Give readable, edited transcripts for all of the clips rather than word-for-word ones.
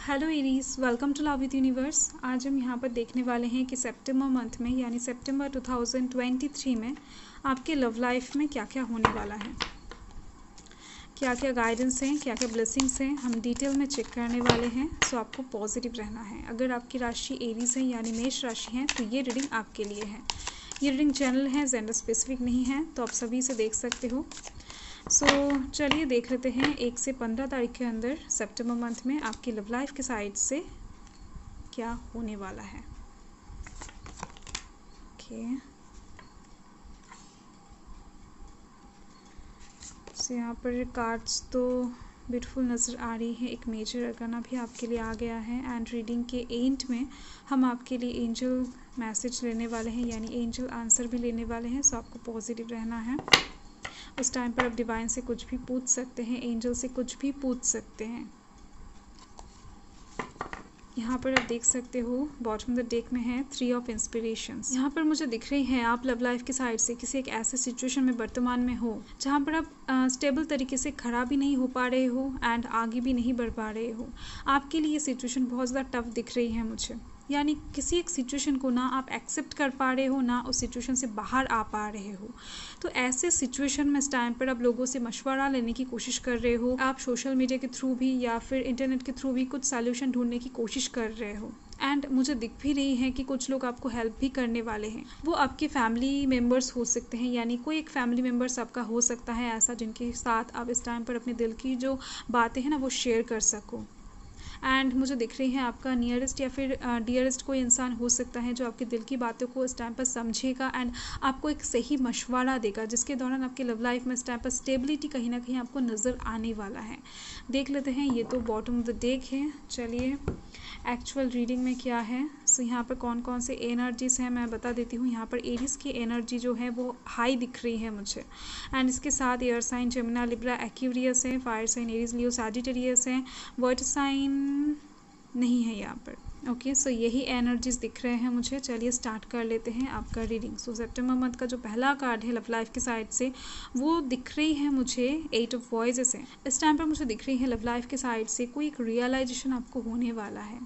Hello Aries, welcome to love with universe. आज हम यहाँ पर देखने वाले हैं कि सितंबर मंथ में यानी सितंबर 2023 में आपके लव लाइफ में क्या क्या होने वाला है, क्या क्या गाइडेंस हैं, क्या क्या ब्लेसिंग्स हैं, हम डिटेल में चेक करने वाले हैं। सो आपको पॉजिटिव रहना है। अगर आपकी राशि एरीज है यानी मेष राशि है तो ये रीडिंग आपके लिए है। ये रीडिंग जनरल है, जेंडर स्पेसिफिक नहीं है, तो आप सभी से देख सकते हो। चलिए देख लेते हैं 1 से 15 तारीख के अंदर सितंबर मंथ में आपकी लव लाइफ के साइड से क्या होने वाला है। ओके, यहाँ पर कार्ड्स तो ब्यूटीफुल नज़र आ रही है। एक मेजर अरकाना भी आपके लिए आ गया है एंड रीडिंग के एंड में हम आपके लिए एंजल मैसेज लेने वाले हैं यानी एंजल आंसर भी लेने वाले हैं। सो आपको पॉजिटिव रहना है। उस टाइम पर आप डिवाइन से कुछ भी पूछ सकते हैं, एंजल से कुछ भी पूछ सकते हैं। यहाँ पर आप देख सकते हो बॉटम ऑफ द डेक में है 3 ऑफ इंस्पिरेशंस। यहाँ पर मुझे दिख रही है आप लव लाइफ की साइड से किसी एक ऐसे सिचुएशन में वर्तमान में हो जहाँ पर आप स्टेबल तरीके से खड़ा भी नहीं हो पा रहे हो एंड आगे भी नहीं बढ़ पा रहे हो। आपके लिए ये सिचुएशन बहुत ज़्यादा टफ दिख रही है मुझे, यानी किसी एक सिचुएशन को ना आप एक्सेप्ट कर पा रहे हो ना उस सिचुएशन से बाहर आ पा रहे हो। तो ऐसे सिचुएशन में इस टाइम पर आप लोगों से मशवरा लेने की कोशिश कर रहे हो। आप सोशल मीडिया के थ्रू भी या फिर इंटरनेट के थ्रू भी कुछ सॉल्यूशन ढूंढने की कोशिश कर रहे हो एंड मुझे दिख भी रही है कि कुछ लोग आपको हेल्प भी करने वाले हैं। वो आपके फैमिली मेम्बर्स हो सकते हैं, यानी कोई एक फैमिली मेम्बर्स आपका हो सकता है ऐसा जिनके साथ आप इस टाइम पर अपने दिल की जो बातें हैं ना वो शेयर कर सको। एंड मुझे दिख रही है आपका नियरेस्ट या फिर डियरेस्ट कोई इंसान हो सकता है जो आपके दिल की बातों को इस टाइम पर समझेगा एंड आपको एक सही मशवरा देगा, जिसके दौरान आपके लव लाइफ में इस टाइम पर स्टेबिलिटी कहीं ना कहीं आपको नज़र आने वाला है। देख लेते हैं, ये तो बॉटम ऑफ द डेक है। चलिए एक्चुअल रीडिंग में क्या है। सो यहाँ पर कौन कौन से एनर्जीज हैं मैं बता देती हूँ। यहाँ पर एरीज की एनर्जी जो है वो हाई दिख रही है मुझे एंड इसके साथ air sign Gemini Libra Aquarius है, fire sign Aries Leo Sagittarius है, वाटर साइन नहीं है यहाँ पर। ओके, सो यही एनर्जीज दिख रहे हैं मुझे। चलिए स्टार्ट कर लेते हैं आपका रीडिंग। सो सितंबर मंथ का जो पहला कार्ड है लव लाइफ की साइड से वो दिख रही है मुझे 8 ऑफ वॉइसेस है। इस टाइम पर मुझे दिख रही है लव लाइफ के साइड से कोई एक रियलाइजेशन आपको होने वाला है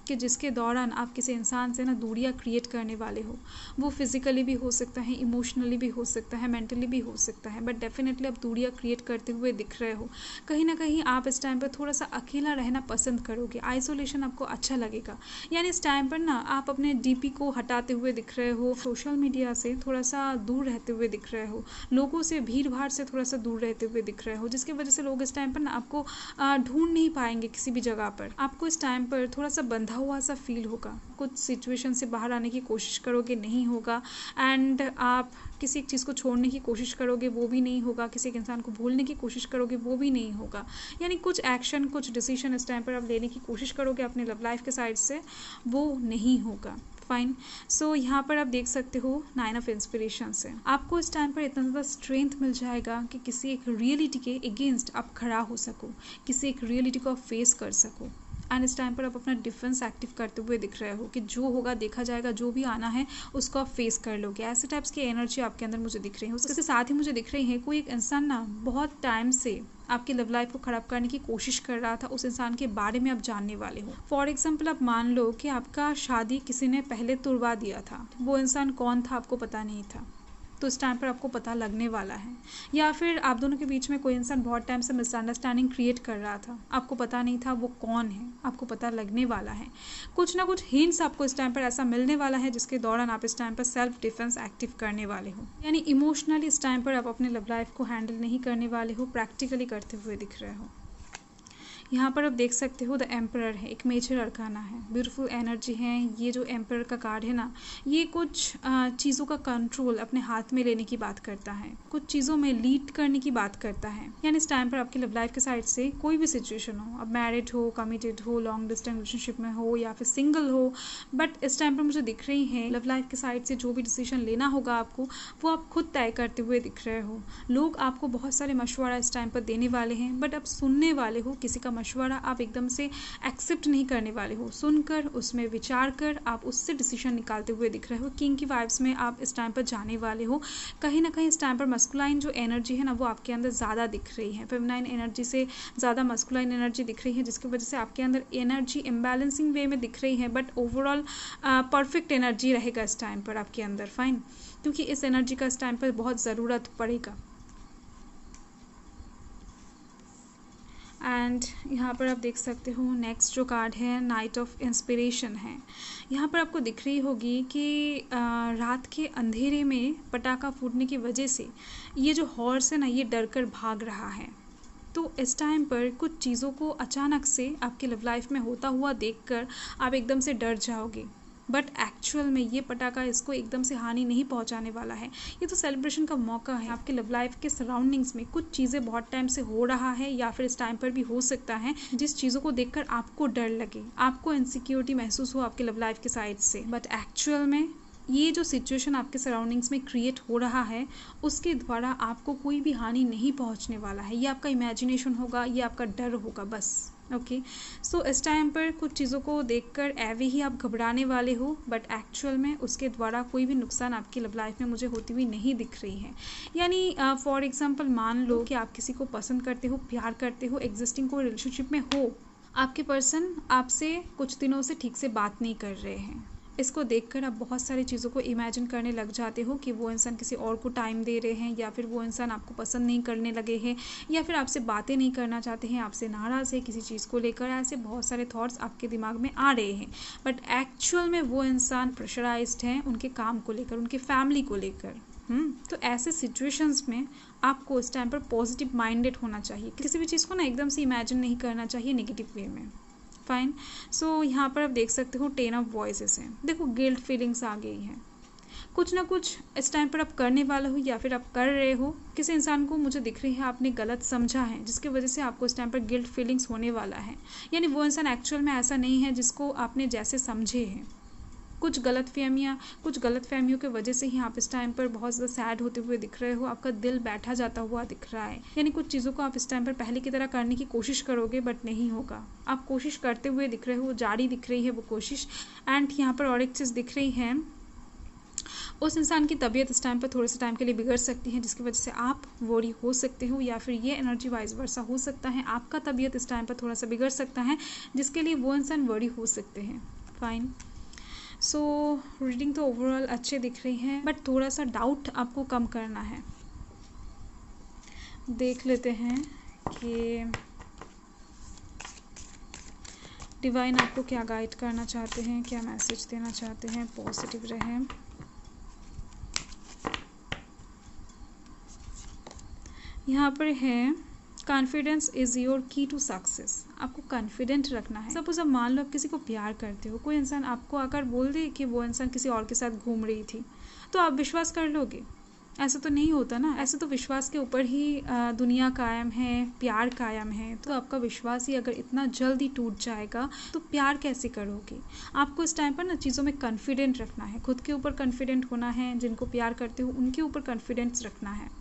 कि जिसके दौरान आप किसी इंसान से ना दूरियां क्रिएट करने वाले हो। वो फिजिकली भी हो सकता है, इमोशनली भी हो सकता है, मेंटली भी हो सकता है, बट डेफिनेटली आप दूरियां क्रिएट करते हुए दिख रहे हो। कहीं ना कहीं आप इस टाइम पर थोड़ा सा अकेला रहना पसंद करोगे, आइसोलेशन आपको अच्छा लगेगा। यानी इस टाइम पर ना आप अपने डीपी को हटाते हुए दिख रहे हो, सोशल मीडिया से थोड़ा सा दूर रहते हुए दिख रहे हो, लोगों से भीड़ भाड़ से थोड़ा सा दूर रहते हुए दिख रहे हो, जिसकी वजह से लोग इस टाइम पर ना आपको ढूंढ नहीं पाएंगे किसी भी जगह पर। आपको इस टाइम पर थोड़ा सा बंधा हुआ सा फील होगा, कुछ सिचुएशन से बाहर आने की कोशिश करोगे नहीं होगा एंड आप किसी एक चीज़ को छोड़ने की कोशिश करोगे वो भी नहीं होगा, किसी एक इंसान को भूलने की कोशिश करोगे वो भी नहीं होगा। यानी कुछ एक्शन, कुछ डिसीजन इस टाइम पर आप लेने की कोशिश करोगे अपने लव लाइफ के साइड से, वो नहीं होगा। फाइन। सो यहाँ पर आप देख सकते हो 9 ऑफ इंस्पिरेशन से आपको इस टाइम पर इतना ज़्यादा स्ट्रेंथ मिल जाएगा कि किसी एक रियलिटी के अगेंस्ट आप खड़ा हो सको, किसी एक रियलिटी को आप फेस कर सको एंड इस टाइम पर आप अपना डिफेंस एक्टिव करते हुए दिख रहे हो कि जो होगा देखा जाएगा, जो भी आना है उसको आप फेस कर लोगे। ऐसे टाइप्स की एनर्जी आपके अंदर मुझे दिख रही है। उसके साथ ही मुझे दिख रही है कोई एक इंसान ना बहुत टाइम से आपकी लव लाइफ को खराब करने की कोशिश कर रहा था, उस इंसान के बारे में आप जानने वाले हो। फॉर एग्जाम्पल आप मान लो कि आपका शादी किसी ने पहले तुड़वा दिया था, वो इंसान कौन था आपको पता नहीं था, तो इस टाइम पर आपको पता लगने वाला है। या फिर आप दोनों के बीच में कोई इंसान बहुत टाइम से मिसअंडरस्टैंडिंग क्रिएट कर रहा था, आपको पता नहीं था वो कौन है, आपको पता लगने वाला है। कुछ ना कुछ हिंट्स आपको इस टाइम पर ऐसा मिलने वाला है जिसके दौरान आप इस टाइम पर सेल्फ डिफेंस एक्टिव करने वाले हो। यानी इमोशनली इस टाइम पर आप अपने लव लाइफ को हैंडल नहीं करने वाले हो, प्रैक्टिकली करते हुए दिख रहे हो। यहाँ पर आप देख सकते हो द एम्परर है, एक मेजर अरकाना है, ब्यूटीफुल एनर्जी है। ये जो एम्परर का कार्ड है ना, ये कुछ चीज़ों का कंट्रोल अपने हाथ में लेने की बात करता है, कुछ चीज़ों में लीड करने की बात करता है। यानी इस टाइम पर आपकी लव लाइफ के साइड से कोई भी सिचुएशन हो, अब मैरिड हो, कमिटेड हो, लॉन्ग डिस्टेंस रिलेशनशिप में हो या फिर सिंगल हो, बट इस टाइम पर मुझे दिख रही है लव लाइफ के साइड से जो भी डिसीजन लेना होगा आपको, वो आप खुद तय करते हुए दिख रहे हो। लोग आपको बहुत सारे मशवरा इस टाइम पर देने वाले हैं, बट आप सुनने वाले हो, किसी का मशवरा आप एकदम से एक्सेप्ट नहीं करने वाले हो। सुनकर उसमें विचार कर आप उससे डिसीजन निकालते हुए दिख रहे हो। किंग की वाइब्स में आप इस टाइम पर जाने वाले हो। कहीं ना कहीं इस टाइम पर मस्कुलाइन जो एनर्जी है ना वो आपके अंदर ज़्यादा दिख रही है, फेमिनाइन एनर्जी से ज़्यादा मस्कुलाइन एनर्जी दिख रही है, जिसकी वजह से आपके अंदर एनर्जी इम्बैलेंसिंग वे में दिख रही है, बट ओवरऑल परफेक्ट एनर्जी रहेगा इस टाइम पर आपके अंदर। फाइन, क्योंकि इस एनर्जी का इस टाइम पर बहुत ज़रूरत पड़ेगा। एंड यहाँ पर आप देख सकते हो नेक्स्ट जो कार्ड है नाइट ऑफ इंस्पिरेशन है। यहाँ पर आपको दिख रही होगी कि रात के अंधेरे में पटाखा फूटने की वजह से ये जो हॉर्स है ना ये डर कर भाग रहा है। तो इस टाइम पर कुछ चीज़ों को अचानक से आपके लव लाइफ में होता हुआ देखकर आप एकदम से डर जाओगे, बट एक्चुअल में ये पटाखा इसको एकदम से हानि नहीं पहुंचाने वाला है। ये तो सेलिब्रेशन का मौका है। आपके लव लाइफ के सराउंडिंग्स में कुछ चीज़ें बहुत टाइम से हो रहा है या फिर इस टाइम पर भी हो सकता है जिस चीज़ों को देखकर आपको डर लगे, आपको इनसिक्योरिटी महसूस हो आपके लव लाइफ के साइड से, बट एक्चुअल में ये जो सिचुएशन आपके सराउंडिंग्स में क्रिएट हो रहा है उसके द्वारा आपको कोई भी हानि नहीं पहुंचने वाला है। ये आपका इमेजिनेशन होगा, ये आपका डर होगा बस। ओके, सो इस टाइम पर कुछ चीज़ों को देखकर ऐवे ही आप घबराने वाले हो, बट एक्चुअल में उसके द्वारा कोई भी नुकसान आपकी लव लाइफ में मुझे होती हुई नहीं दिख रही है। यानी फॉर एग्जांपल मान लो कि आप किसी को पसंद करते हो, प्यार करते हो, एग्जिस्टिंग कोई रिलेशनशिप में हो, आपके पर्सन आपसे कुछ दिनों से ठीक से बात नहीं कर रहे हैं। इसको देखकर आप बहुत सारी चीज़ों को इमेजिन करने लग जाते हो कि वो इंसान किसी और को टाइम दे रहे हैं, या फिर वो इंसान आपको पसंद नहीं करने लगे हैं, या फिर आपसे बातें नहीं करना चाहते हैं, आपसे नाराज़ है किसी चीज़ को लेकर। ऐसे बहुत सारे थॉट्स आपके दिमाग में आ रहे हैं, बट एक्चुअल में वो इंसान प्रेशराइज्ड हैं उनके काम को लेकर, उनके फैमिली को लेकर। तो ऐसे सिचुएशंस में आपको इस टाइम पर पॉजिटिव माइंडेड होना चाहिए। किसी भी चीज़ को ना एकदम से इमेजिन नहीं करना चाहिए नेगेटिव वे में। फाइन, सो यहाँ पर आप देख सकते हो 10 ऑफ वॉइसेस हैं। देखो गिल्ट फीलिंग्स आ गई हैं, कुछ ना कुछ इस टाइम पर आप करने वाले हो या फिर आप कर रहे हो। किसी इंसान को मुझे दिख रही है आपने गलत समझा है, जिसकी वजह से आपको इस टाइम पर गिल्ट फीलिंग्स होने वाला है। यानी वो इंसान एक्चुअल में ऐसा नहीं है जिसको आपने जैसे समझे हैं। कुछ गलत फहमियों की वजह से ही आप इस टाइम पर बहुत ज़्यादा सैड होते हुए दिख रहे हो, आपका दिल बैठा जाता हुआ दिख रहा है। यानी कुछ चीज़ों को आप इस टाइम पर पहले की तरह करने की कोशिश करोगे बट नहीं होगा। आप कोशिश करते हुए दिख रहे हो, जारी दिख रही है वो कोशिश। एंड यहाँ पर और एक चीज़ दिख रही है, उस इंसान की तबीयत इस टाइम पर थोड़े से टाइम के लिए बिगड़ सकती है, जिसकी वजह से आप वरी हो सकते हो, या फिर ये एनर्जी वाइज वर्सा हो सकता है। आपका तबीयत इस टाइम पर थोड़ा सा बिगड़ सकता है, जिसके लिए वो इंसान वरी हो सकते हैं। फाइन, सो रीडिंग तो ओवरऑल अच्छे दिख रही हैं, बट थोड़ा सा डाउट आपको कम करना है। देख लेते हैं कि डिवाइन आपको क्या गाइड करना चाहते हैं, क्या मैसेज देना चाहते हैं। पॉजिटिव रहें। यहाँ पर है कॉन्फिडेंस इज़ योर की टू सक्सेस। आपको कॉन्फिडेंट रखना है। सपोज अब मान लो आप किसी को प्यार करते हो, कोई इंसान आपको आकर बोल दे कि वो इंसान किसी और के साथ घूम रही थी, तो आप विश्वास कर लोगे? ऐसा तो नहीं होता ना। ऐसे तो विश्वास के ऊपर ही दुनिया कायम है, प्यार कायम है। तो आपका विश्वास ही अगर इतना जल्दी टूट जाएगा तो प्यार कैसे करोगे? आपको इस टाइम पर ना चीज़ों में कॉन्फिडेंट रखना है, खुद के ऊपर कॉन्फिडेंट होना है, जिनको प्यार करते हो उनके ऊपर कॉन्फिडेंस रखना है।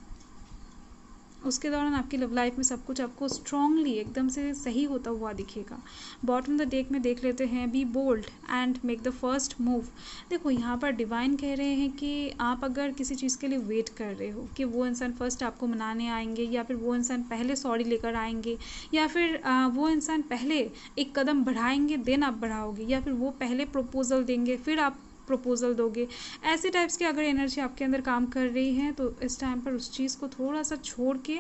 उसके दौरान आपकी लव लाइफ में सब कुछ आपको स्ट्रांगली एकदम से सही होता हुआ दिखेगा। बॉटम द डेक में देख लेते हैं, be bold and make the first move. देखो यहाँ पर डिवाइन कह रहे हैं कि आप अगर किसी चीज़ के लिए वेट कर रहे हो कि वो इंसान फर्स्ट आपको मनाने आएंगे, या फिर वो इंसान पहले सॉरी लेकर आएंगे, या फिर वो इंसान पहले एक कदम बढ़ाएंगे देन आप बढ़ाओगे, या फिर वो पहले प्रपोजल देंगे फिर आप प्रपोजल दोगे, ऐसे टाइप्स की अगर एनर्जी आपके अंदर काम कर रही है तो इस टाइम पर उस चीज़ को थोड़ा सा छोड़ के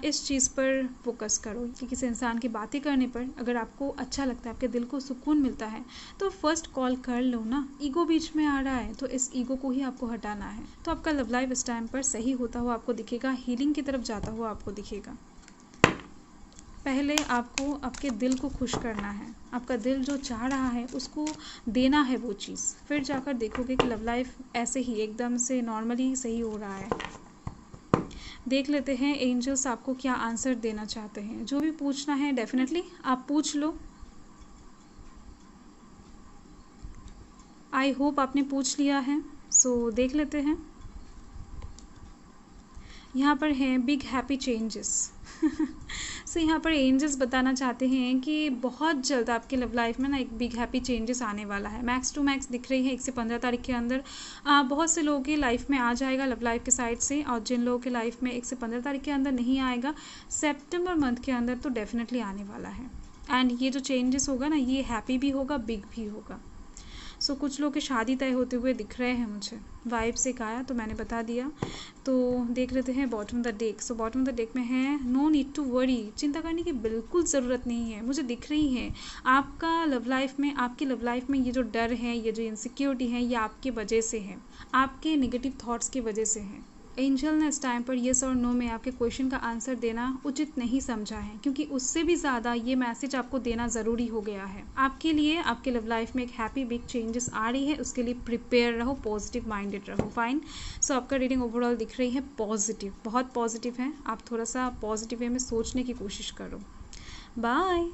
इस चीज़ पर फोकस करो कि किसी इंसान की बातें करने पर अगर आपको अच्छा लगता है, आपके दिल को सुकून मिलता है, तो फर्स्ट कॉल कर लो ना। ईगो बीच में आ रहा है तो इस ईगो को ही आपको हटाना है। तो आपका लव लाइफ इस टाइम पर सही होता हुआ आपको दिखेगा, हीलिंग की तरफ जाता हुआ आपको दिखेगा। पहले आपको आपके दिल को खुश करना है, आपका दिल जो चाह रहा है उसको देना है वो चीज़, फिर जाकर देखोगे कि लव लाइफ ऐसे ही एकदम से नॉर्मली सही हो रहा है। देख लेते हैं एंजल्स आपको क्या आंसर देना चाहते हैं। जो भी पूछना है डेफिनेटली आप पूछ लो। आई होप आपने पूछ लिया है। सो देख लेते हैं। यहाँ पर हैं बिग हैप्पी चेंजेस। सो यहाँ पर एंजल्स बताना चाहते हैं कि बहुत जल्द आपके लव लाइफ में ना एक बिग हैप्पी चेंजेस आने वाला है। मैक्स टू मैक्स दिख रही है 1 से 15 तारीख के अंदर बहुत से लोगों की लाइफ में आ जाएगा लव लाइफ के साइड से, और जिन लोगों के लाइफ में 1 से 15 तारीख के अंदर नहीं आएगा, सितंबर मंथ के अंदर तो डेफिनेटली आने वाला है। एंड ये जो चेंजेस होगा ना, ये हैप्पी भी होगा, बिग भी होगा। सो कुछ लोग की शादी तय होते हुए दिख रहे हैं मुझे, वाइब से आया तो मैंने बता दिया। तो देख लेते हैं bottom the deck. So bottom the deck में है नो नीड टू वरी, चिंता करने की बिल्कुल ज़रूरत नहीं है। मुझे दिख रही है आपका लव लाइफ में, आपकी लव लाइफ में ये जो डर है, ये जो इनसिक्योरिटी है, ये आपकी वजह से है, आपके नेगेटिव थॉट्स की वजह से है। एंजल ने इस टाइम पर येस और नो में आपके क्वेश्चन का आंसर देना उचित नहीं समझा है, क्योंकि उससे भी ज़्यादा ये मैसेज आपको देना ज़रूरी हो गया है आपके लिए। आपके लव लाइफ में एक हैप्पी बिग चेंजेस आ रही है, उसके लिए प्रिपेयर रहो, पॉजिटिव माइंडेड रहो। फाइन। सो आपका रीडिंग ओवरऑल दिख रही है पॉजिटिव, बहुत पॉजिटिव है। आप थोड़ा सा पॉजिटिव वे में सोचने की कोशिश करो। बाय।